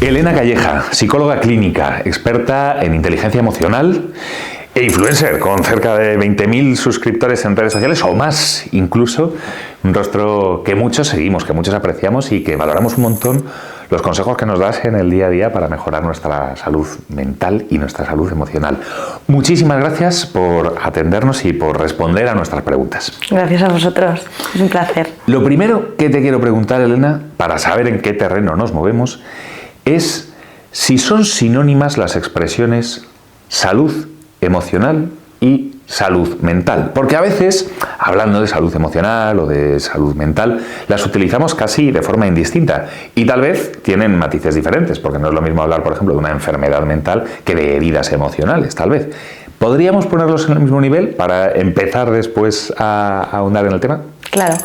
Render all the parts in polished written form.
Elena Calleja, psicóloga clínica, experta en inteligencia emocional e influencer, con cerca de 20.000 suscriptores en redes sociales o más incluso, un rostro que muchos seguimos, que muchos apreciamos y que valoramos un montón los consejos que nos das en el día a día para mejorar nuestra salud mental y nuestra salud emocional. Muchísimas gracias por atendernos y por responder a nuestras preguntas. Gracias a vosotros, es un placer. Lo primero que te quiero preguntar, Elena, para saber en qué terreno nos movemos, es si son sinónimas las expresiones salud emocional y salud mental. Porque a veces, hablando de salud emocional o de salud mental, las utilizamos casi de forma indistinta y tal vez tienen matices diferentes, porque no es lo mismo hablar, por ejemplo, de una enfermedad mental que de heridas emocionales, tal vez. ¿Podríamos ponerlos en el mismo nivel para empezar después a ahondar en el tema? Claro.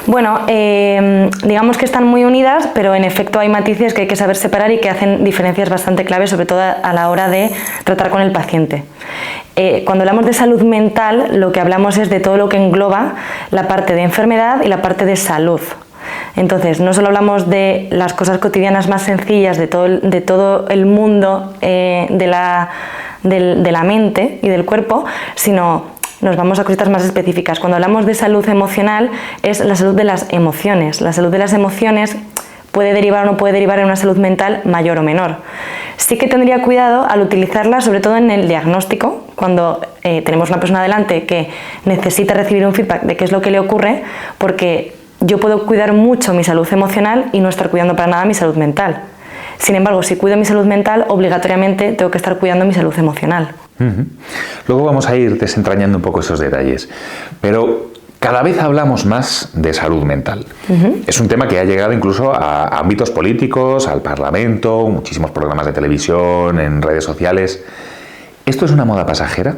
Bueno, digamos que están muy unidas, pero en efecto hay matices que hay que saber separar y que hacen diferencias bastante claves, sobre todo a la hora de tratar con el paciente. Cuando hablamos de salud mental, lo que hablamos es de todo lo que engloba la parte de enfermedad y la parte de salud. Entonces, no solo hablamos de las cosas cotidianas más sencillas de todo el mundo de la mente y del cuerpo, sino nos vamos a cositas más específicas. Cuando hablamos de salud emocional, es la salud de las emociones. La salud de las emociones puede derivar o no puede derivar en una salud mental mayor o menor. Sí que tendría cuidado al utilizarla, sobre todo en el diagnóstico, cuando tenemos una persona delante que necesita recibir un feedback de qué es lo que le ocurre, porque yo puedo cuidar mucho mi salud emocional y no estar cuidando para nada mi salud mental. Sin embargo, si cuido mi salud mental, obligatoriamente tengo que estar cuidando mi salud emocional. Luego vamos a ir desentrañando un poco esos detalles, pero cada vez hablamos más de salud mental. Es un tema que ha llegado incluso a ámbitos políticos, al Parlamento, muchísimos programas de televisión, en redes sociales. ¿Esto es una moda pasajera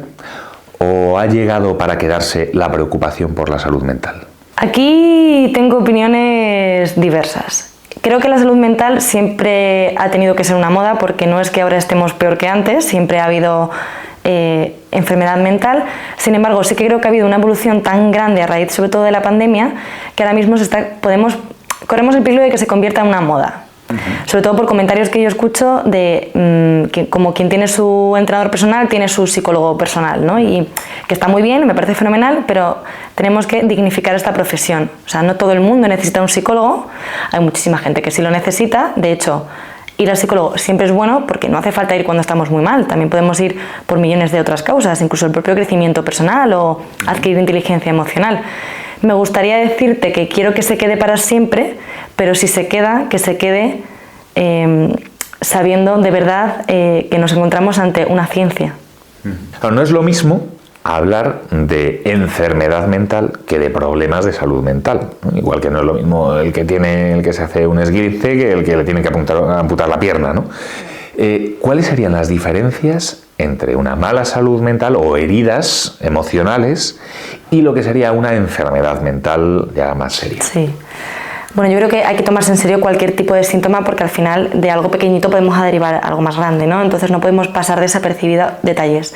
o ha llegado para quedarse la preocupación por la salud mental? Aquí tengo opiniones diversas. Creo que la salud mental siempre ha tenido que ser una moda, porque no es que ahora estemos peor que antes, siempre ha habido enfermedad mental. Sin embargo, sí que creo que ha habido una evolución tan grande a raíz sobre todo de la pandemia, que ahora mismo corremos el peligro de que se convierta en una moda. Sobre todo por comentarios que yo escucho de que como quien tiene su entrenador personal tiene su psicólogo personal, ¿no? Y que está muy bien, me parece fenomenal, pero tenemos que dignificar esta profesión. O sea, no todo el mundo necesita un psicólogo, hay muchísima gente que sí lo necesita. De hecho, ir al psicólogo siempre es bueno, porque no hace falta ir cuando estamos muy mal, también podemos ir por millones de otras causas, incluso el propio crecimiento personal o adquirir inteligencia emocional. Me gustaría decirte que quiero que se quede para siempre, pero si se queda, que se quede sabiendo de verdad que nos encontramos ante una ciencia. No es lo mismo hablar de enfermedad mental que de problemas de salud mental. Igual que no es lo mismo el que se hace un esguince que el que le tiene que amputar la pierna, ¿no? ¿Cuáles serían las diferencias entre una mala salud mental o heridas emocionales y lo que sería una enfermedad mental ya más seria? Sí. Bueno, yo creo que hay que tomarse en serio cualquier tipo de síntoma, porque al final de algo pequeñito podemos derivar algo más grande, ¿no? Entonces no podemos pasar desapercibido detalles.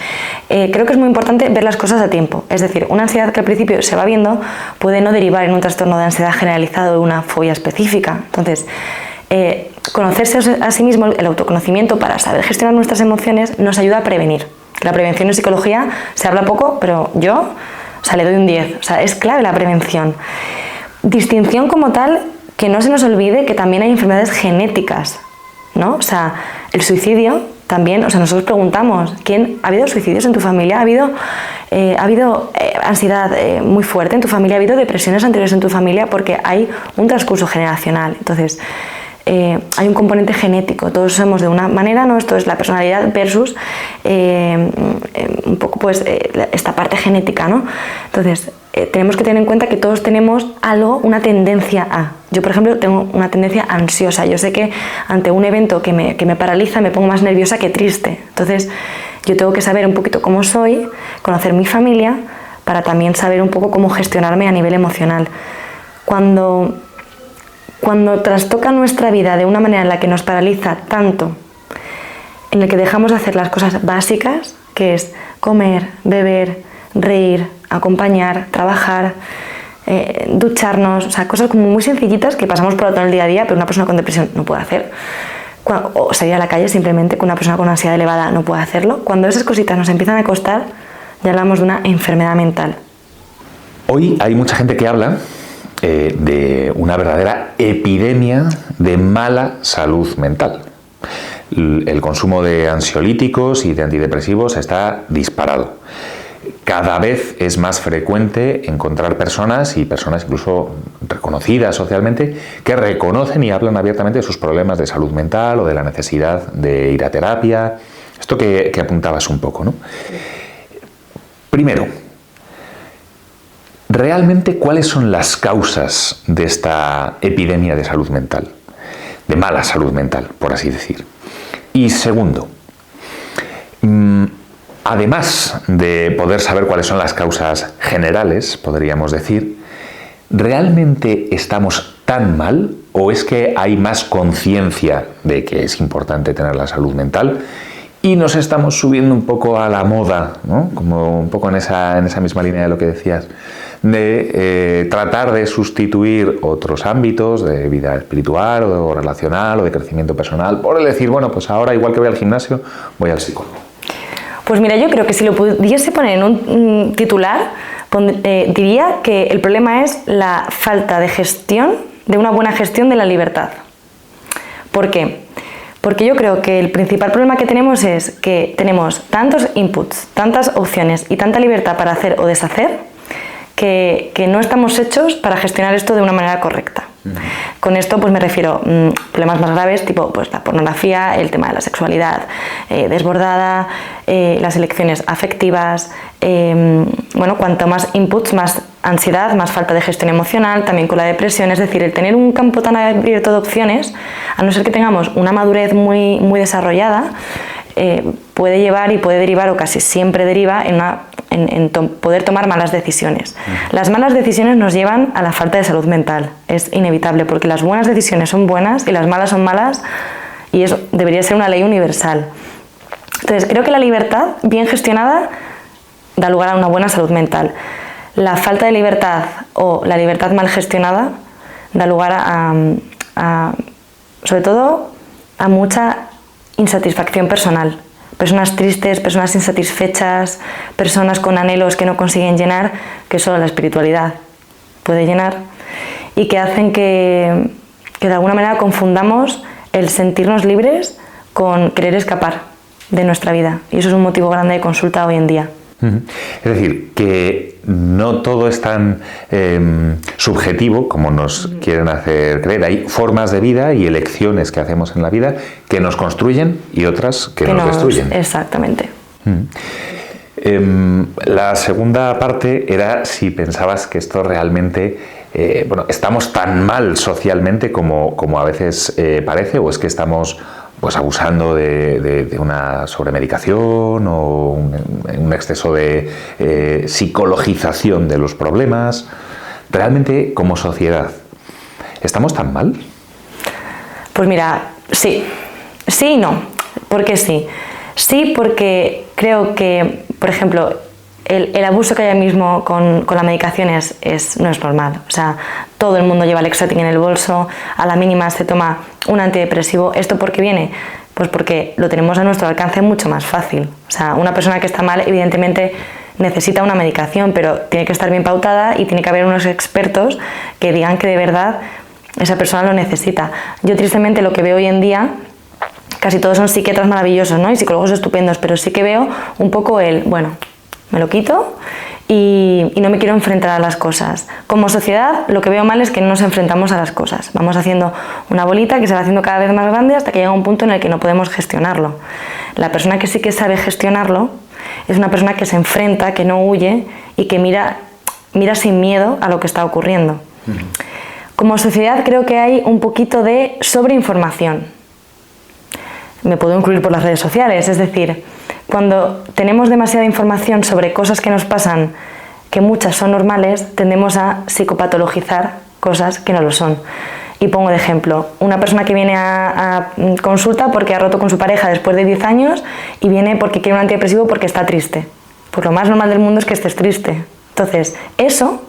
Creo que es muy importante ver las cosas a tiempo. Es decir, una ansiedad que al principio se va viendo puede no derivar en un trastorno de ansiedad generalizado o una fobia específica. Entonces, conocerse a sí mismo, el autoconocimiento para saber gestionar nuestras emociones, nos ayuda a prevenir. La prevención en psicología se habla poco, pero yo le doy un 10. O sea, es clave la prevención. Distinción como tal, que no se nos olvide que también hay enfermedades genéticas, ¿no? O sea, el suicidio también, o sea, nosotros preguntamos, ¿ha habido suicidios en tu familia? ¿Ha habido ansiedad muy fuerte en tu familia? ¿Ha habido depresiones anteriores en tu familia? Porque hay un transcurso generacional. Entonces, hay un componente genético, todos somos de una manera, ¿no? Esto es la personalidad versus un poco pues esta parte genética, ¿no? Entonces, tenemos que tener en cuenta que todos tenemos algo, una tendencia a. Yo, por ejemplo, tengo una tendencia ansiosa. Yo sé que ante un evento que me paraliza me pongo más nerviosa que triste. Entonces, yo tengo que saber un poquito cómo soy, conocer mi familia, para también saber un poco cómo gestionarme a nivel emocional. Cuando trastoca nuestra vida de una manera en la que nos paraliza tanto, en el que dejamos de hacer las cosas básicas, que es comer, beber, reír, acompañar, trabajar, ducharnos, o sea, cosas como muy sencillitas que pasamos por alto en el día a día, pero una persona con depresión no puede hacer. o salir a la calle simplemente, que una persona con ansiedad elevada no puede hacerlo. Cuando esas cositas nos empiezan a costar, ya hablamos de una enfermedad mental. Hoy hay mucha gente que habla de una verdadera epidemia de mala salud mental. El consumo de ansiolíticos y de antidepresivos está disparado. Cada vez es más frecuente encontrar personas, y personas incluso reconocidas socialmente, que reconocen y hablan abiertamente de sus problemas de salud mental o de la necesidad de ir a terapia. Esto que apuntabas un poco, ¿no? Primero, ¿realmente cuáles son las causas de esta epidemia de salud mental? De mala salud mental, por así decir. Y segundo, además de poder saber cuáles son las causas generales, podríamos decir, ¿realmente estamos tan mal o es que hay más conciencia de que es importante tener la salud mental y nos estamos subiendo un poco a la moda, ¿no? Como un poco en esa misma línea de lo que decías, de tratar de sustituir otros ámbitos de vida espiritual o relacional o de crecimiento personal por el decir, bueno, pues ahora igual que voy al gimnasio, voy al psicólogo? Pues mira, yo creo que si lo pudiese poner en un titular, diría que el problema es la falta de gestión, de una buena gestión de la libertad. ¿Por qué? Porque yo creo que el principal problema que tenemos es que tenemos tantos inputs, tantas opciones y tanta libertad para hacer o deshacer, que no estamos hechos para gestionar esto de una manera correcta. Con esto pues me refiero a problemas más graves, tipo pues, la pornografía, el tema de la sexualidad desbordada, las elecciones afectivas, bueno, cuanto más inputs, más ansiedad, más falta de gestión emocional, también con la depresión. Es decir, el tener un campo tan abierto de opciones, a no ser que tengamos una madurez muy, muy desarrollada, puede llevar y puede derivar, o casi siempre deriva, en poder tomar malas decisiones. Las malas decisiones nos llevan a la falta de salud mental, es inevitable, porque las buenas decisiones son buenas y las malas son malas, y eso debería ser una ley universal. Entonces, creo que la libertad bien gestionada da lugar a una buena salud mental. La falta de libertad o la libertad mal gestionada da lugar sobre todo, a mucha insatisfacción personal. Personas tristes, personas insatisfechas, personas con anhelos que no consiguen llenar, que solo la espiritualidad puede llenar, y que hacen que de alguna manera confundamos el sentirnos libres con querer escapar de nuestra vida. Y eso es un motivo grande de consulta hoy en día. Es decir, que no todo es tan subjetivo como nos quieren hacer creer. Hay formas de vida y elecciones que hacemos en la vida que nos construyen y otras que nos destruyen. Exactamente. La segunda parte era si pensabas que esto realmente, bueno, estamos tan mal socialmente como a veces parece, o es que estamos pues abusando de una sobremedicación o un exceso de psicologización de los problemas. Realmente, como sociedad, ¿estamos tan mal? Pues mira, sí. Sí y no. ¿Por qué sí? Sí, porque creo que, por ejemplo, el abuso que hay ahora mismo con la medicación no es normal. O sea, todo el mundo lleva Lexatin en el bolso, a la mínima se toma un antidepresivo. ¿Esto por qué viene? Pues porque lo tenemos a nuestro alcance mucho más fácil. O sea, una persona que está mal, evidentemente, necesita una medicación, pero tiene que estar bien pautada y tiene que haber unos expertos que digan que de verdad esa persona lo necesita. Yo, tristemente, lo que veo hoy en día, casi todos son psiquiatras maravillosos, ¿no? Y psicólogos estupendos, pero sí que veo un poco bueno, me lo quito y no me quiero enfrentar a las cosas. Como sociedad, lo que veo mal es que no nos enfrentamos a las cosas. Vamos haciendo una bolita que se va haciendo cada vez más grande hasta que llega un punto en el que no podemos gestionarlo. La persona que sí que sabe gestionarlo es una persona que se enfrenta, que no huye y que mira sin miedo a lo que está ocurriendo. Como sociedad creo que hay un poquito de sobreinformación. Me puedo incluir por las redes sociales, es decir, cuando tenemos demasiada información sobre cosas que nos pasan, que muchas son normales, tendemos a psicopatologizar cosas que no lo son. Y pongo de ejemplo, una persona que viene a consulta porque ha roto con su pareja después de 10 años y viene porque quiere un antidepresivo porque está triste. Pues lo más normal del mundo es que estés triste. Entonces, eso,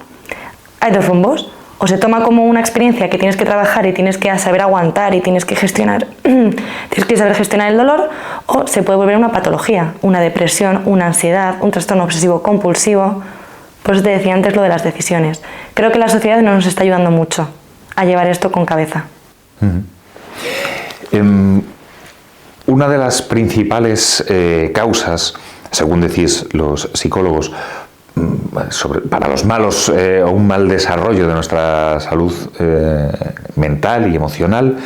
hay dos rumbos. o se toma como una experiencia que tienes que trabajar y tienes que saber aguantar y tienes que gestionar, tienes que saber gestionar el dolor, o se puede volver una patología, una depresión, una ansiedad, un trastorno obsesivo compulsivo. Por eso te decía antes lo de las decisiones. Creo que la sociedad no nos está ayudando mucho a llevar esto con cabeza. Una de las principales causas, según decís los psicólogos, para los malos o un mal desarrollo de nuestra salud mental y emocional,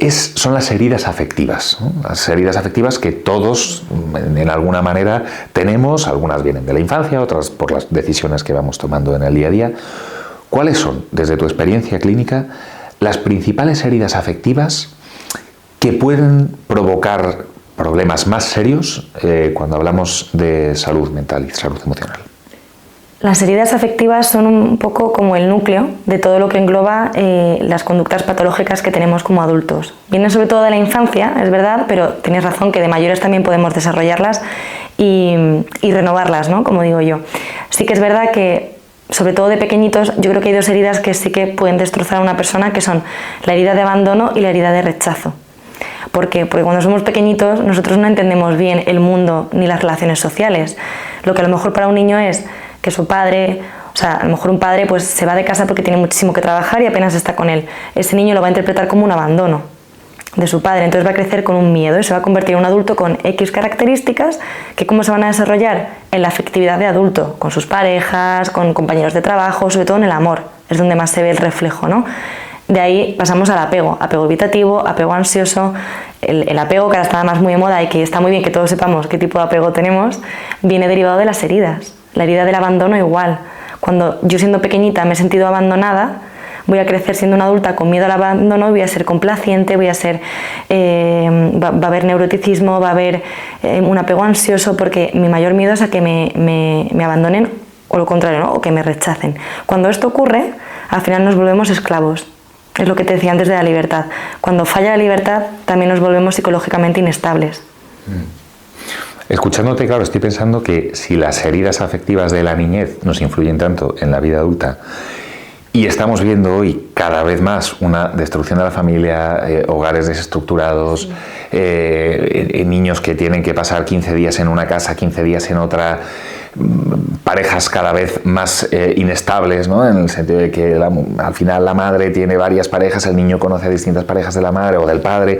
son las heridas afectivas, ¿no? Las heridas afectivas que todos en alguna manera tenemos, algunas vienen de la infancia, otras por las decisiones que vamos tomando en el día a día. ¿Cuáles son, desde tu experiencia clínica, las principales heridas afectivas que pueden provocar problemas más serios cuando hablamos de salud mental y salud emocional? Las heridas afectivas son un poco como el núcleo de todo lo que engloba las conductas patológicas que tenemos como adultos. Vienen sobre todo de la infancia, es verdad, pero tienes razón que de mayores también podemos desarrollarlas y renovarlas, ¿no? Como digo yo. Sí que es verdad que, sobre todo de pequeñitos, yo creo que hay dos heridas que sí que pueden destrozar a una persona, que son la herida de abandono y la herida de rechazo. ¿Por qué? Porque cuando somos pequeñitos nosotros no entendemos bien el mundo ni las relaciones sociales. Lo que a lo mejor para un niño es que su padre, o sea, a lo mejor un padre pues se va de casa porque tiene muchísimo que trabajar y apenas está con él. Ese niño lo va a interpretar como un abandono de su padre, entonces va a crecer con un miedo y se va a convertir en un adulto con X características que cómo se van a desarrollar en la afectividad de adulto, con sus parejas, con compañeros de trabajo, sobre todo en el amor, es donde más se ve el reflejo, ¿no? De ahí pasamos al apego evitativo, apego ansioso. El apego, que ahora está más muy de moda y que está muy bien que todos sepamos qué tipo de apego tenemos, viene derivado de las heridas. La herida del abandono igual. Cuando yo siendo pequeñita me he sentido abandonada, voy a crecer siendo una adulta con miedo al abandono, voy a ser complaciente, va a haber neuroticismo, va a haber un apego ansioso, porque mi mayor miedo es a que me abandonen, o lo contrario, ¿no? O que me rechacen. Cuando esto ocurre, al final nos volvemos esclavos. Es lo que te decía antes de la libertad. Cuando falla la libertad, también nos volvemos psicológicamente inestables. Escuchándote, claro, estoy pensando que si las heridas afectivas de la niñez nos influyen tanto en la vida adulta y estamos viendo hoy cada vez más una destrucción de la familia, hogares desestructurados, niños que tienen que pasar 15 días en una casa, 15 días en otra, parejas cada vez más inestables, ¿no? En el sentido de que al final la madre tiene varias parejas, el niño conoce a distintas parejas de la madre o del padre.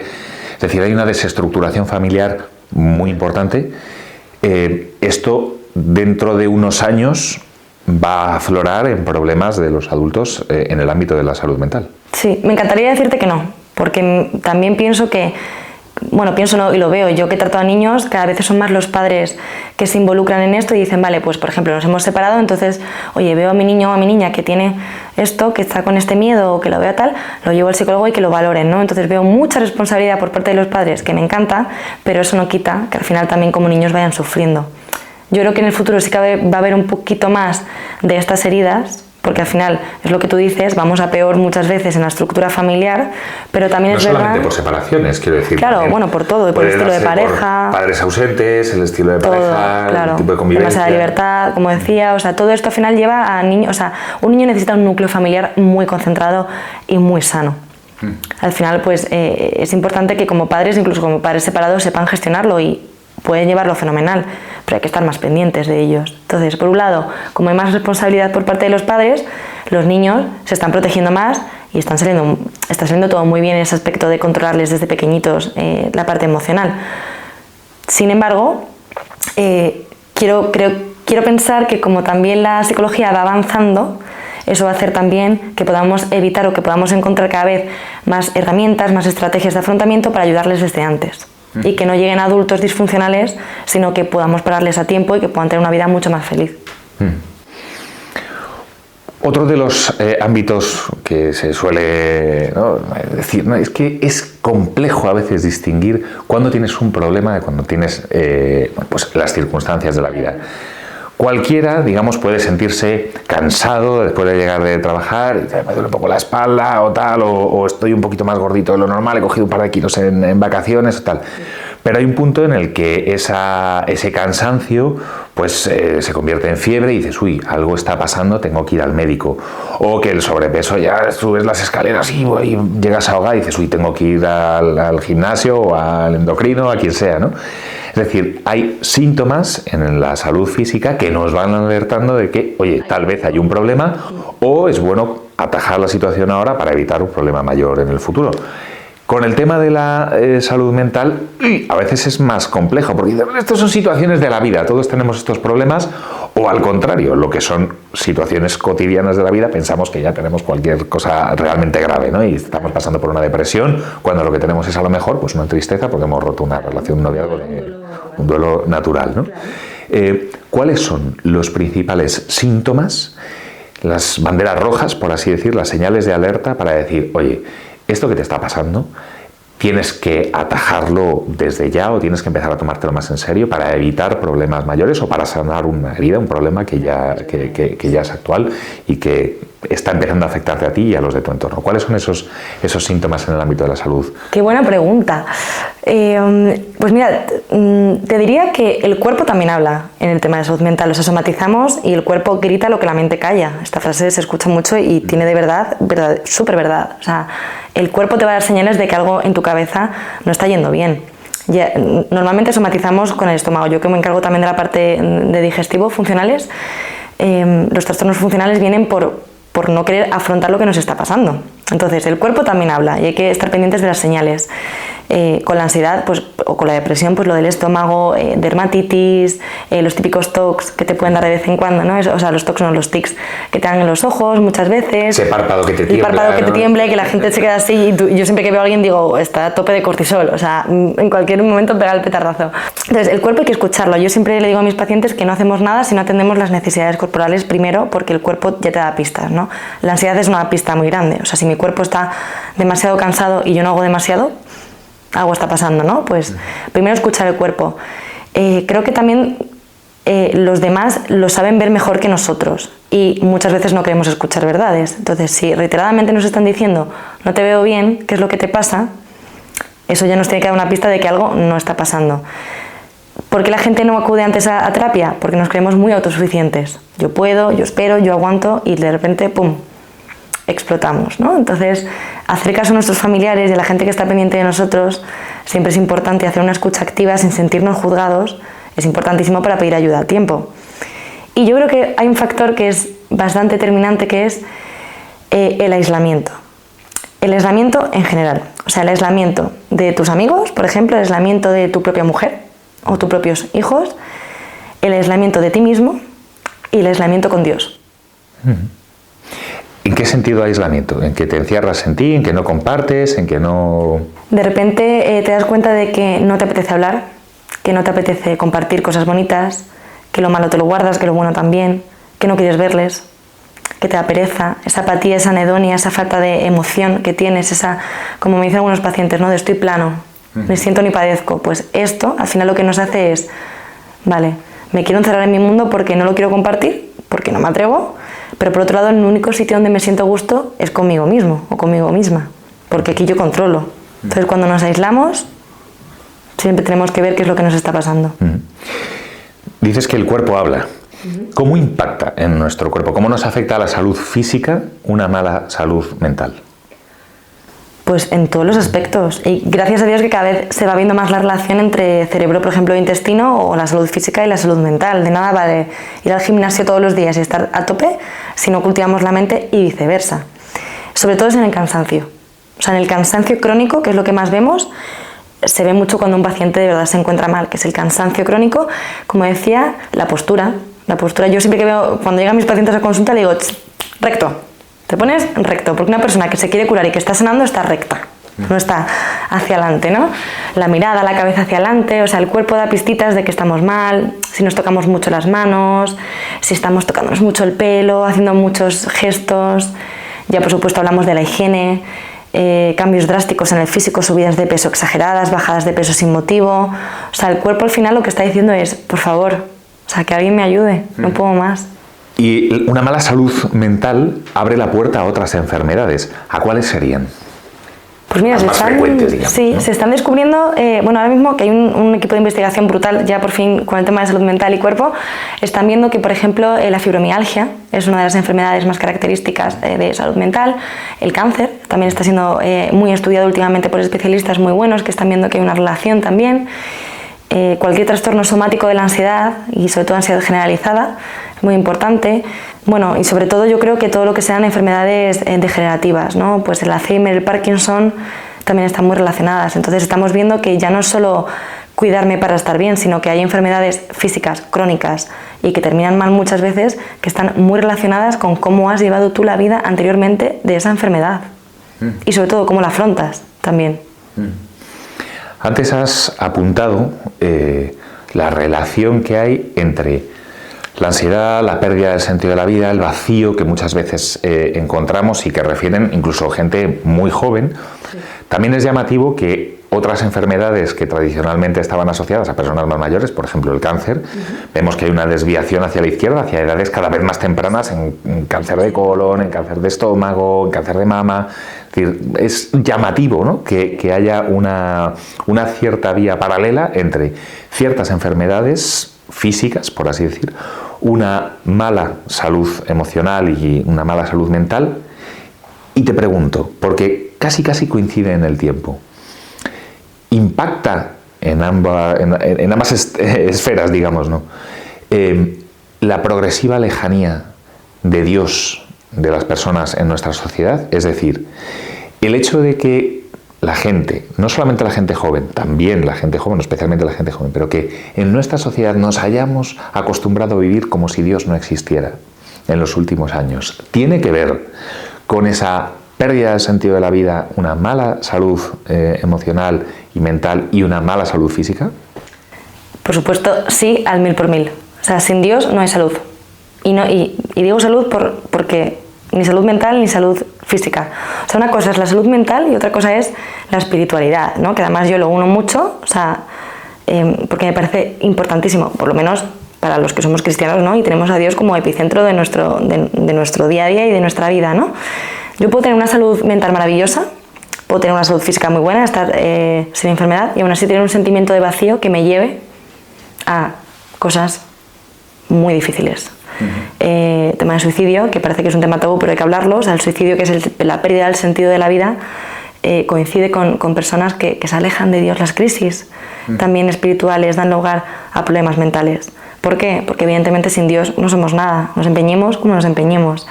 Es decir, hay una desestructuración familiar muy importante. Esto dentro de unos años va a aflorar en problemas de los adultos en el ámbito de la salud mental. Sí, me encantaría decirte que no, porque también pienso que, bueno, pienso no, y lo veo, yo que trato a niños, cada vez son más los padres que se involucran en esto y dicen, vale, pues por ejemplo nos hemos separado, entonces, oye, veo a mi niño o a mi niña que tiene esto, que está con este miedo o que lo veo tal, lo llevo al psicólogo y que lo valoren, ¿no? Entonces veo mucha responsabilidad por parte de los padres, que me encanta, pero eso no quita que al final también como niños vayan sufriendo. Yo creo que en el futuro sí que va a haber un poquito más de estas heridas, porque al final es lo que tú dices, vamos a peor muchas veces en la estructura familiar, pero también es verdad... No solamente por separaciones, quiero decir. Claro, bueno, por todo, por el estilo de pareja... Padres ausentes, el estilo de todo, pareja, claro, el tipo de convivencia... demasiada libertad, como decía, o sea, todo esto al final lleva a niños... O sea, un niño necesita un núcleo familiar muy concentrado y muy sano. Al final, pues, es importante que como padres, incluso como padres separados, sepan gestionarlo y pueden llevarlo fenomenal, pero hay que estar más pendientes de ellos. Entonces, por un lado, como hay más responsabilidad por parte de los padres, los niños se están protegiendo más y está saliendo todo muy bien en ese aspecto de controlarles desde pequeñitos la parte emocional. Sin embargo, quiero pensar que como también la psicología va avanzando, eso va a hacer también que podamos evitar o que podamos encontrar cada vez más herramientas, más estrategias de afrontamiento para ayudarles desde antes. Y que no lleguen a adultos disfuncionales, sino que podamos pararles a tiempo y que puedan tener una vida mucho más feliz. Otro de los ámbitos que se suele decir, es que es complejo a veces distinguir cuándo tienes un problema de cuando tienes pues las circunstancias de la vida. Cualquiera, digamos, puede sentirse cansado después de llegar de trabajar, y me duele un poco la espalda o tal, o estoy un poquito más gordito de lo normal, he cogido un par de kilos en vacaciones o tal. Pero hay un punto en el que ese cansancio pues se convierte en fiebre y dices, uy, algo está pasando, tengo que ir al médico. O que el sobrepeso, ya subes las escaleras y llegas a ahogar y dices, uy, tengo que ir al gimnasio o al endocrino, a quien sea, ¿no? Es decir, hay síntomas en la salud física que nos van alertando de que, oye, tal vez hay un problema o es bueno atajar la situación ahora para evitar un problema mayor en el futuro. Con el tema de la salud mental, a veces es más complejo, porque estas son situaciones de la vida, todos tenemos estos problemas, o al contrario, lo que son situaciones cotidianas de la vida, pensamos que ya tenemos cualquier cosa realmente grave, ¿no? Y estamos pasando por una depresión, cuando lo que tenemos es a lo mejor pues una tristeza porque hemos roto una relación, un noviazgo, un duelo natural, ¿no? ¿Cuáles son los principales síntomas, las banderas rojas, por así decir, las señales de alerta para decir, oye, esto que te está pasando, tienes que atajarlo desde ya o tienes que empezar a tomártelo más en serio para evitar problemas mayores o para sanar una herida, un problema que ya es actual y que está empezando a afectarte a ti y a los de tu entorno? ¿Cuáles son esos síntomas en el ámbito de la salud? Qué buena pregunta. Pues mira, te diría que el cuerpo también habla en el tema de salud mental. O sea, somatizamos y el cuerpo grita lo que la mente calla. Esta frase se escucha mucho y tiene de verdad, súper verdad. O sea, el cuerpo te va a dar señales de que algo en tu cabeza no está yendo bien. Normalmente somatizamos con el estómago. Yo que me encargo también de la parte de digestivo, funcionales, los trastornos funcionales vienen por no querer afrontar lo que nos está pasando. Entonces, el cuerpo también habla y hay que estar pendientes de las señales. Con la ansiedad pues, o con la depresión, pues lo del estómago, dermatitis, los típicos tocs que te pueden dar de vez en cuando, ¿no? O sea, los tocs no, los tics que te dan en los ojos muchas veces. Ese párpado que te tiembla. El párpado que te tiembla y que la gente se queda así y yo siempre que veo a alguien digo, está a tope de cortisol, o sea, en cualquier momento pega el petardazo. Entonces, el cuerpo hay que escucharlo. Yo siempre le digo a mis pacientes que no hacemos nada si no atendemos las necesidades corporales primero, porque el cuerpo ya te da pistas, ¿no? La ansiedad es una pista muy grande. O sea, si mi cuerpo está demasiado cansado y yo no hago demasiado, algo está pasando, ¿no? Pues primero escuchar el cuerpo. Creo que también los demás lo saben ver mejor que nosotros y muchas veces no queremos escuchar verdades. Entonces, si reiteradamente nos están diciendo no te veo bien, ¿qué es lo que te pasa? Eso ya nos tiene que dar una pista de que algo no está pasando. ¿Por qué la gente no acude antes a terapia? Porque nos creemos muy autosuficientes. Yo puedo, yo espero, yo aguanto y de repente, ¡pum!, explotamos, ¿no? Entonces, hacer caso a nuestros familiares y a la gente que está pendiente de nosotros siempre es importante. Hacer una escucha activa sin sentirnos juzgados es importantísimo para pedir ayuda a tiempo. Y yo creo que hay un factor que es bastante determinante, que es el aislamiento. El aislamiento en general, o sea, el aislamiento de tus amigos, por ejemplo, el aislamiento de tu propia mujer o tus propios hijos, el aislamiento de ti mismo y el aislamiento con Dios. ¿En qué sentido aislamiento? ¿En que te encierras en ti? ¿En que no compartes? ¿En que no...? De repente te das cuenta de que no te apetece hablar, que no te apetece compartir cosas bonitas, que lo malo te lo guardas, que lo bueno también, que no quieres verles, que te da pereza, esa apatía, esa anedonia, esa falta de emoción que tienes, esa, como me dicen algunos pacientes, ¿no?, de estoy plano, ni siento ni padezco. Pues esto, al final lo que nos hace es, vale, me quiero encerrar en mi mundo porque no lo quiero compartir, porque no me atrevo, pero por otro lado, el único sitio donde me siento a gusto es conmigo mismo o conmigo misma, porque aquí yo controlo. Entonces, cuando nos aislamos, siempre tenemos que ver qué es lo que nos está pasando. Dices que el cuerpo habla. ¿Cómo impacta en nuestro cuerpo? ¿Cómo nos afecta a la salud física una mala salud mental? Pues en todos los aspectos. Y gracias a Dios que cada vez se va viendo más la relación entre cerebro, por ejemplo, e intestino, o la salud física y la salud mental. De nada vale ir al gimnasio todos los días y estar a tope si no cultivamos la mente y viceversa. Sobre todo es en el cansancio. O sea, en el cansancio crónico, que es lo que más vemos, se ve mucho cuando un paciente de verdad se encuentra mal, que es el cansancio crónico. Como decía, la postura. La postura, yo siempre que veo, cuando llegan mis pacientes a consulta, le digo, recto. Te pones recto, porque una persona que se quiere curar y que está sanando está recta, no está hacia adelante, ¿no? La mirada, la cabeza hacia adelante, o sea, el cuerpo da pistitas de que estamos mal, si nos tocamos mucho las manos, si estamos tocándonos mucho el pelo, haciendo muchos gestos. Ya por supuesto hablamos de la higiene, cambios drásticos en el físico, subidas de peso exageradas, bajadas de peso sin motivo. O sea, el cuerpo al final lo que está diciendo es, por favor, o sea, que alguien me ayude, no puedo más. Y una mala salud mental abre la puerta a otras enfermedades. ¿A cuáles serían? Pues mira, más frecuentes, digamos, sí, ¿no? se están descubriendo, bueno, ahora mismo que hay un equipo de investigación brutal, ya por fin con el tema de salud mental y cuerpo, están viendo que, por ejemplo, la fibromialgia es una de las enfermedades más características de salud mental, el cáncer también está siendo muy estudiado últimamente por especialistas muy buenos que están viendo que hay una relación también, cualquier trastorno somático de la ansiedad y sobre todo ansiedad generalizada, es muy importante. Bueno, y sobre todo yo creo que todo lo que sean enfermedades degenerativas, ¿no? Pues el Alzheimer, el Parkinson también están muy relacionadas. Entonces estamos viendo que ya no es solo cuidarme para estar bien, sino que hay enfermedades físicas, crónicas y que terminan mal muchas veces, que están muy relacionadas con cómo has llevado tú la vida anteriormente de esa enfermedad. Y sobre todo cómo la afrontas también. Antes has apuntado la relación que hay entre la ansiedad, la pérdida del sentido de la vida, el vacío que muchas veces encontramos y que refieren incluso gente muy joven. Sí. También es llamativo que otras enfermedades que tradicionalmente estaban asociadas a personas más mayores, por ejemplo el cáncer, vemos que hay una desviación hacia la izquierda, hacia edades cada vez más tempranas, en cáncer de colon, en cáncer de estómago, en cáncer de mama. Es decir, es llamativo, ¿no? que haya una cierta vía paralela entre ciertas enfermedades físicas, por así decir, una mala salud emocional y una mala salud mental. Y te pregunto, porque casi coincide en el tiempo, ¿impacta en ambas esferas, digamos, ¿no? La progresiva lejanía de Dios de las personas en nuestra sociedad? Es decir, el hecho de que la gente, no solamente la gente joven, también la gente joven, especialmente la gente joven, pero que en nuestra sociedad nos hayamos acostumbrado a vivir como si Dios no existiera en los últimos años, ¿tiene que ver con esa pérdida del sentido de la vida, una mala salud emocional y mental y una mala salud física? Por supuesto, sí, al 1000 por 1000. O sea, sin Dios no hay salud. Y digo salud porque ni salud mental ni salud física. O sea, una cosa es la salud mental y otra cosa es la espiritualidad, ¿no? Que además yo lo uno mucho, o sea, porque me parece importantísimo, por lo menos para los que somos cristianos, ¿no? Y tenemos a Dios como epicentro de nuestro día a día y de nuestra vida, ¿no? Yo puedo tener una salud mental maravillosa, puedo tener una salud física muy buena, estar sin enfermedad y aún así tener un sentimiento de vacío que me lleve a cosas muy difíciles. Tema de suicidio, que parece que es un tema tabú, pero hay que hablarlo. O sea, el suicidio, que es la pérdida del sentido de la vida, coincide con personas que se alejan de Dios. Las crisis también espirituales dan lugar a problemas mentales. ¿Por qué? Porque evidentemente sin Dios no somos nada, nos empeñemos como nos empeñemos.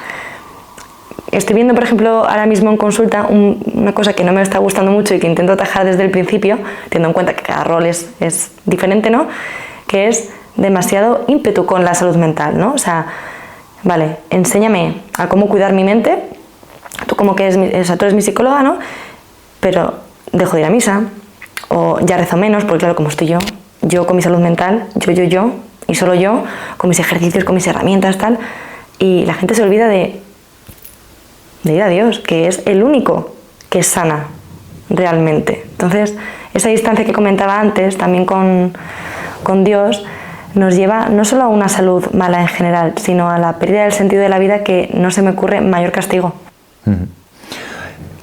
Estoy viendo, por ejemplo, ahora mismo en consulta una cosa que no me está gustando mucho y que intento atajar desde el principio, teniendo en cuenta que cada rol es diferente, ¿no? Que es demasiado ímpetu con la salud mental, ¿no? O sea, vale, enséñame a cómo cuidar mi mente, tú como que tú eres mi psicóloga, ¿no? Pero dejo de ir a misa, o ya rezo menos, porque claro, como estoy yo con mi salud mental, yo, y solo yo, con mis ejercicios, con mis herramientas, tal, y la gente se olvida de ir a Dios, que es el único que sana realmente. Entonces, esa distancia que comentaba antes, también con Dios, nos lleva no solo a una salud mala en general, sino a la pérdida del sentido de la vida, que no se me ocurre mayor castigo.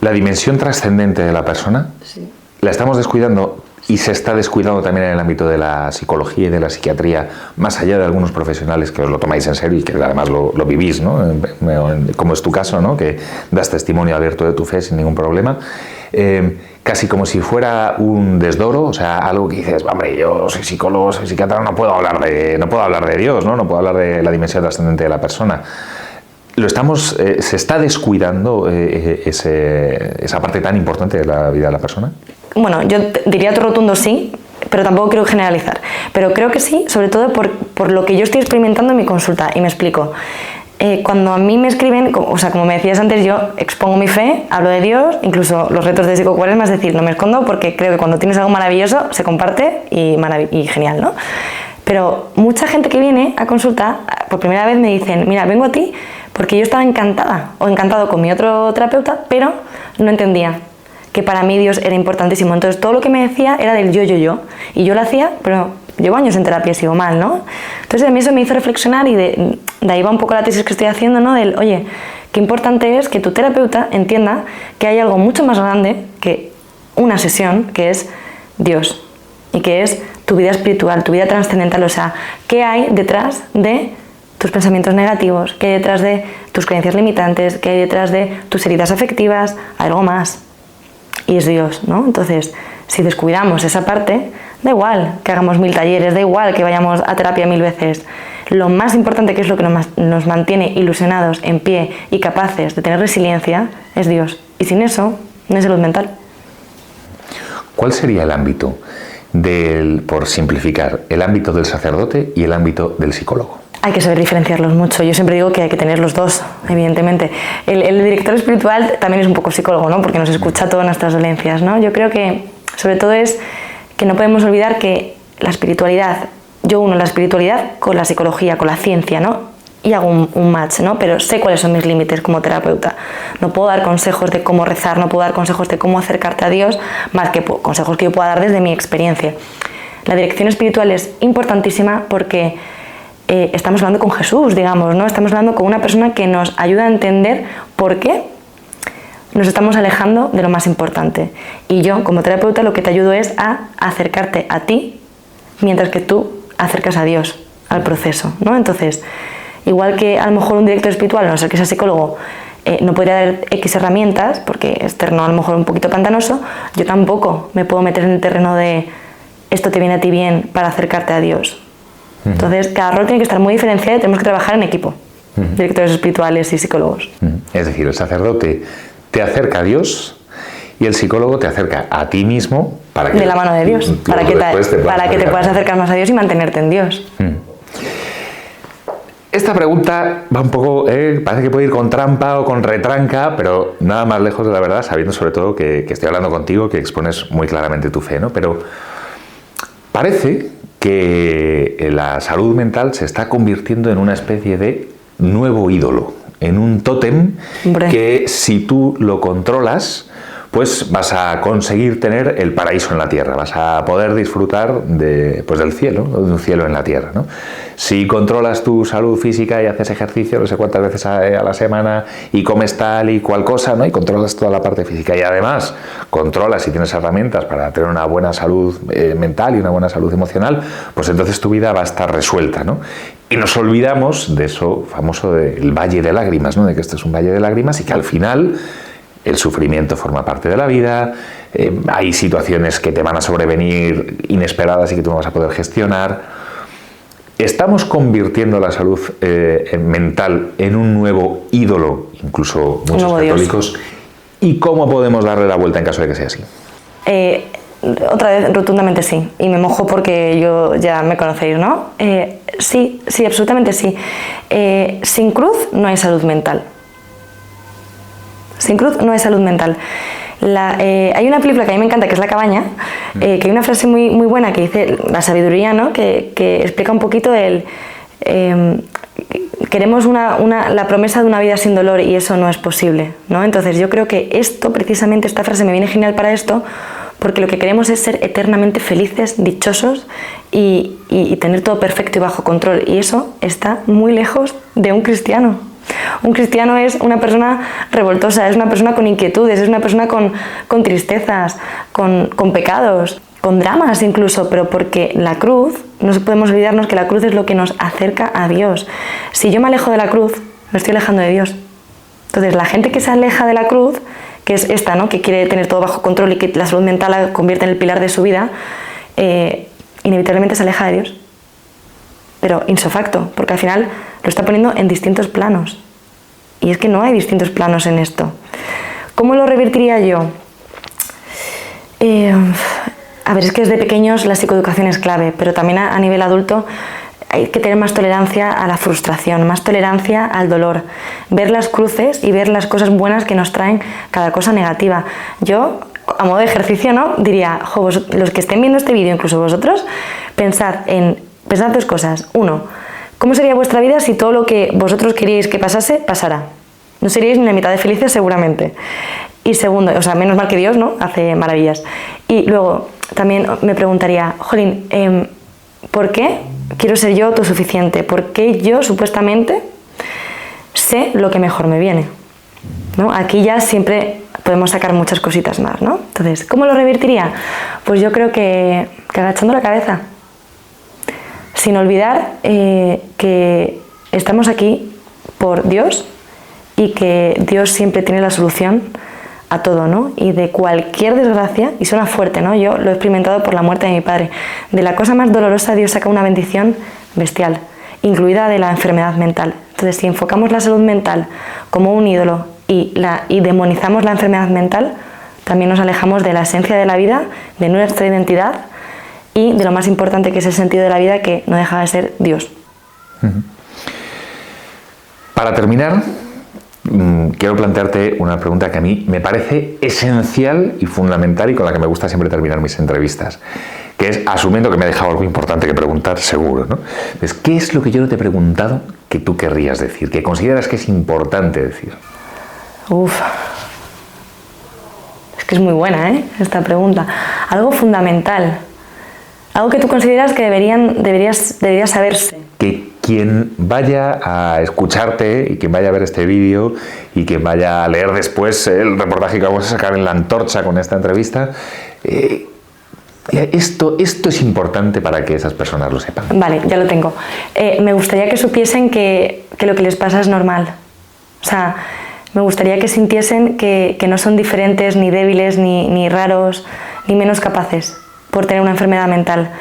La dimensión trascendente de la persona, sí, la estamos descuidando y se está descuidando también en el ámbito de la psicología y de la psiquiatría, más allá de algunos profesionales que os lo tomáis en serio y que además lo vivís, ¿no? Como es tu caso, ¿no? Que das testimonio abierto de tu fe sin ningún problema. Casi como si fuera un desdoro, o sea, algo que dices, hombre, yo soy psicólogo, soy psiquiatra, no puedo hablar de Dios, ¿no? No puedo hablar de la dimensión trascendente de la persona. Se está descuidando esa parte tan importante de la vida de la persona. Bueno, yo diría otro rotundo sí, pero tampoco quiero generalizar. Pero creo que sí, sobre todo por lo que yo estoy experimentando en mi consulta, y me explico. Cuando a mí me escriben, o sea, como me decías antes, yo expongo mi fe, hablo de Dios, incluso los retos de Psicocuaresma, es decir, no me escondo porque creo que cuando tienes algo maravilloso se comparte y genial, ¿no? Pero mucha gente que viene a consulta, por primera vez me dicen, mira, vengo a ti porque yo estaba encantada o encantado con mi otro terapeuta, pero no entendía que para mí Dios era importantísimo. Entonces todo lo que me decía era del yo, y yo lo hacía, pero llevo años en terapia y sigo mal, ¿no? Entonces a mí eso me hizo reflexionar y de ahí va un poco la tesis que estoy haciendo, ¿no? Del, oye, qué importante es que tu terapeuta entienda que hay algo mucho más grande que una sesión, que es Dios, y que es tu vida espiritual, tu vida trascendental, o sea, qué hay detrás de tus pensamientos negativos, qué hay detrás de tus creencias limitantes, qué hay detrás de tus heridas afectivas, algo más. Y es Dios, ¿no? Entonces, si descuidamos esa parte, da igual que hagamos 1000 talleres, da igual que vayamos a terapia 1000 veces. Lo más importante, que es lo que nos mantiene ilusionados, en pie y capaces de tener resiliencia, es Dios. Y sin eso, no hay salud mental. ¿Cuál sería el ámbito por simplificar, el ámbito del sacerdote y el ámbito del psicólogo? Hay que saber diferenciarlos mucho. Yo siempre digo que hay que tener los dos, evidentemente. El director espiritual también es un poco psicólogo, ¿no? Porque nos escucha todas nuestras dolencias, ¿no? Yo creo que, sobre todo, es que no podemos olvidar que la espiritualidad, yo uno la espiritualidad con la psicología, con la ciencia, ¿no? Y hago un match, ¿no? Pero sé cuáles son mis límites como terapeuta. No puedo dar consejos de cómo rezar, no puedo dar consejos de cómo acercarte a Dios, más que consejos que yo pueda dar desde mi experiencia. La dirección espiritual es importantísima porque estamos hablando con Jesús, digamos, ¿no? Estamos hablando con una persona que nos ayuda a entender por qué nos estamos alejando de lo más importante. Y yo, como terapeuta, lo que te ayudo es a acercarte a ti, mientras que tú acercas a Dios al proceso, ¿no? Entonces, igual que a lo mejor un director espiritual, a no ser que sea psicólogo, no podría dar X herramientas, porque es terreno a lo mejor un poquito pantanoso, yo tampoco me puedo meter en el terreno de esto te viene a ti bien para acercarte a Dios. Entonces, cada rol tiene que estar muy diferenciado y tenemos que trabajar en equipo, directores espirituales y psicólogos. Es decir, el sacerdote te acerca a Dios y el psicólogo te acerca a ti mismo para que... De la mano de Dios, para que te puedas acercar más a Dios y mantenerte en Dios. Esta pregunta va un poco, parece que puede ir con trampa o con retranca, pero nada más lejos de la verdad, sabiendo sobre todo que estoy hablando contigo, que expones muy claramente tu fe, ¿no? Pero parece que la salud mental se está convirtiendo en una especie de nuevo ídolo, en un tótem que si tú lo controlas, pues vas a conseguir tener el paraíso en la tierra, vas a poder disfrutar del cielo, de un cielo en la tierra, ¿no? Si controlas tu salud física y haces ejercicio no sé cuántas veces a la semana y comes tal y cual cosa, ¿no? Y controlas toda la parte física y además controlas y tienes herramientas para tener una buena salud mental y una buena salud emocional, pues entonces tu vida va a estar resuelta, ¿no? Y nos olvidamos de eso famoso del valle de lágrimas, ¿no? De que esto es un valle de lágrimas y que al final el sufrimiento forma parte de la vida, hay situaciones que te van a sobrevenir inesperadas y que tú no vas a poder gestionar. Estamos convirtiendo la salud mental en un nuevo ídolo, incluso muchos católicos. Dios. ¿Y cómo podemos darle la vuelta en caso de que sea así? Otra vez, rotundamente sí. Y me mojo porque yo ya me conocéis, ¿no? Sí, absolutamente sí. Sin cruz no hay salud mental. Sin cruz no hay salud mental. Hay una película que a mí me encanta, que es La cabaña, que hay una frase muy, muy buena que dice la sabiduría, ¿no? que explica un poquito queremos la promesa de una vida sin dolor y eso no es posible, ¿no? Entonces yo creo que precisamente esta frase me viene genial para esto, porque lo que queremos es ser eternamente felices, dichosos y tener todo perfecto y bajo control, y eso está muy lejos de un cristiano. Un cristiano es una persona revoltosa, es una persona con inquietudes, es una persona con tristezas, con pecados, con dramas incluso, pero porque la cruz, no podemos olvidarnos que la cruz es lo que nos acerca a Dios. Si yo me alejo de la cruz, me estoy alejando de Dios. Entonces la gente que se aleja de la cruz, que es esta, ¿no? Que quiere tener todo bajo control y que la salud mental la convierte en el pilar de su vida, inevitablemente se aleja de Dios. Pero ipso facto, porque al final lo está poniendo en distintos planos. Y es que no hay distintos planos en esto. ¿Cómo lo revertiría yo? A ver, es que desde pequeños la psicoeducación es clave, pero también a nivel adulto hay que tener más tolerancia a la frustración, más tolerancia al dolor, ver las cruces y ver las cosas buenas que nos traen cada cosa negativa. Yo, a modo de ejercicio, ¿no? Diría, los que estén viendo este vídeo, incluso vosotros, pensad dos cosas. Uno, ¿cómo sería vuestra vida si todo lo que vosotros queríais que pasase, pasara? No seríais ni la mitad de felices seguramente. Y segundo, o sea, menos mal que Dios, ¿no? Hace maravillas. Y luego, también me preguntaría, ¿por qué quiero ser yo autosuficiente? ¿Por qué yo supuestamente sé lo que mejor me viene? ¿no? Aquí ya siempre podemos sacar muchas cositas más, ¿no? Entonces, ¿cómo lo revertiría? Pues yo creo que agachando la cabeza, sin olvidar que estamos aquí por Dios y que Dios siempre tiene la solución a todo, ¿no? Y de cualquier desgracia, y suena fuerte, ¿no? Yo lo he experimentado por la muerte de mi padre, de la cosa más dolorosa Dios saca una bendición bestial, incluida de la enfermedad mental. Entonces, si enfocamos la salud mental como un ídolo y demonizamos la enfermedad mental, también nos alejamos de la esencia de la vida, de nuestra identidad y de lo más importante que es el sentido de la vida, que no deja de ser Dios. Para terminar, quiero plantearte una pregunta que a mí me parece esencial y fundamental y con la que me gusta siempre terminar mis entrevistas, que es, asumiendo que me he dejado algo importante que preguntar, seguro, ¿no? Pues, ¿qué es lo que yo no te he preguntado que tú querrías decir, que consideras que es importante decir? Es que es muy buena, esta pregunta. Algo fundamental, algo que tú consideras que debería saberse. Que quien vaya a escucharte y quien vaya a ver este vídeo y quien vaya a leer después el reportaje que vamos a sacar en La Antorcha con esta entrevista, esto es importante para que esas personas lo sepan. Vale, ya lo tengo. Me gustaría que supiesen que lo que les pasa es normal. O sea, me gustaría que sintiesen que no son diferentes, ni débiles, ni raros, ni menos capaces por tener una enfermedad mental.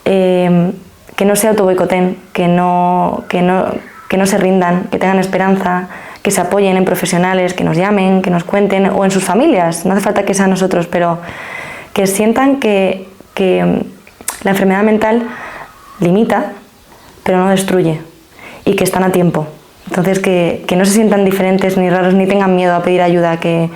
Que no se autoboicoten, que no se rindan, que tengan esperanza, que se apoyen en profesionales, que nos llamen, que nos cuenten, o en sus familias, no hace falta que sean nosotros, pero que sientan que la enfermedad mental limita, pero no destruye, y que están a tiempo. Entonces, que no se sientan diferentes ni raros, ni tengan miedo a pedir ayuda, que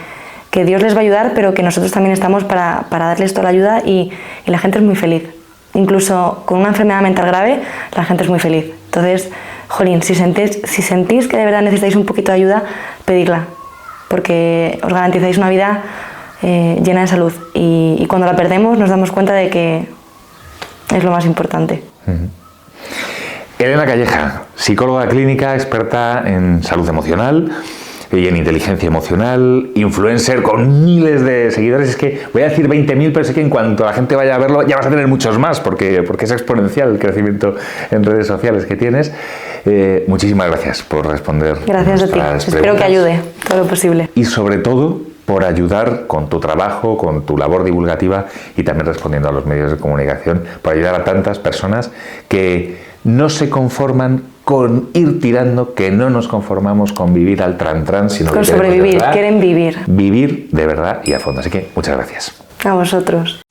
Dios les va a ayudar, pero que nosotros también estamos para darles toda la ayuda, y la gente es muy feliz. Incluso con una enfermedad mental grave, la gente es muy feliz. Entonces, jolín, si sentís que de verdad necesitáis un poquito de ayuda, pedidla, porque os garantizáis una vida llena de salud. Y cuando la perdemos nos damos cuenta de que es lo más importante. Elena Calleja, psicóloga clínica, experta en salud emocional y en inteligencia emocional, influencer con miles de seguidores. Es que voy a decir 20.000, pero sé que en cuanto la gente vaya a verlo ya vas a tener muchos más, porque es exponencial el crecimiento en redes sociales que tienes. Muchísimas gracias por responder. Gracias a ti. Espero que ayude todo lo posible. Y sobre todo por ayudar con tu trabajo, con tu labor divulgativa y también respondiendo a los medios de comunicación, por ayudar a tantas personas que no se conforman con ir tirando, que no nos conformamos con vivir al tran, sino con sobrevivir, quieren vivir. Vivir de verdad y a fondo. Así que muchas gracias. A vosotros.